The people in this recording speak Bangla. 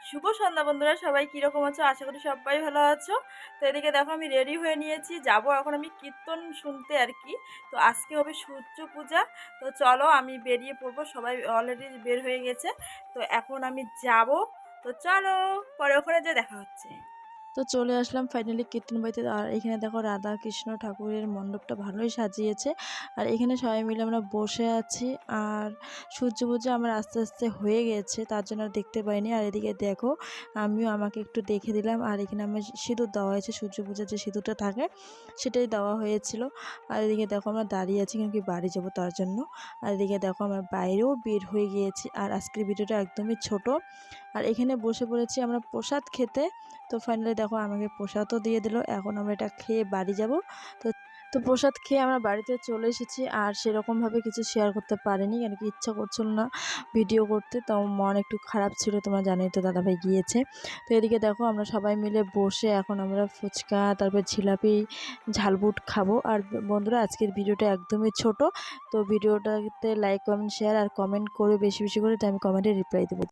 শুভ সন্ধ্যা বন্ধুরা, সবাই কীরকম আছো? আশা করি সবাই ভালো আছো। তো এদিকে দেখো আমি রেডি হয়ে নিয়েছি, যাব এখন আমি কীর্তন শুনতে আর কি। তো আজকে হবে সূর্য পূজা। তো চলো আমি বেরিয়ে পড়বো, সবাই অলরেডি বের হয়ে গেছে। তো এখন আমি যাব। তো চলো পরে ওখানে যে দেখা হচ্ছে। তো চলে আসলাম ফাইনালি কীর্তন বাড়িতে। আর এখানে দেখো রাধা কৃষ্ণ ঠাকুরের মণ্ডপটা ভালোই সাজিয়েছে। আর এখানে সবাই মিলে আমরা বসে আছি। আর সূর্য পূজা আমার আস্তে আস্তে হয়ে গেছে, তার জন্য আর দেখতে পাইনি। আর এদিকে দেখো আমিও আমাকে একটু দেখে দিলাম। আর এখানে আমার সিঁদুর দেওয়া হয়েছে, সূর্য পূজার যে সিঁদুরটা থাকে সেটাই দেওয়া হয়েছিল। আর এদিকে দেখো আমরা দাঁড়িয়ে আছি কিন্তু কি বাড়ি যাবো তার জন্য। আর এদিকে দেখো আমরা বাইরেও বের হয়ে গিয়েছি। আর আজকের ভিডিওটা একদমই ছোট। আর এখানে বসে পড়েছি আমরা প্রসাদ খেতে। তো ফাইনালি দেখো আমাকে প্রসাদও দিয়ে দিল। এখন আমরা এটা খেয়ে বাড়ি যাব। তো তো প্রসাদ খেয়ে আমরা বাড়িতে চলে এসেছি। আর সেরকমভাবে কিছু শেয়ার করতে পারিনি, কেন কি ইচ্ছা করছিল না ভিডিও করতে। তো মন একটু খারাপ ছিল, তোমরা জানোই তো দাদাভাই গিয়েছে। তো এদিকে দেখো আমরা সবাই মিলে বসে এখন আমরা ফুচকা, তারপর জিলাপি, ঝালবুট খাবো। আর বন্ধুরা আজকের ভিডিওটা একদমই ছোট। তো ভিডিওটাতে লাইক কমেন্ট শেয়ার আর কমেন্ট করে বেশি বেশি করে, তো আমি কমেন্টে রিপ্লাই দেবো।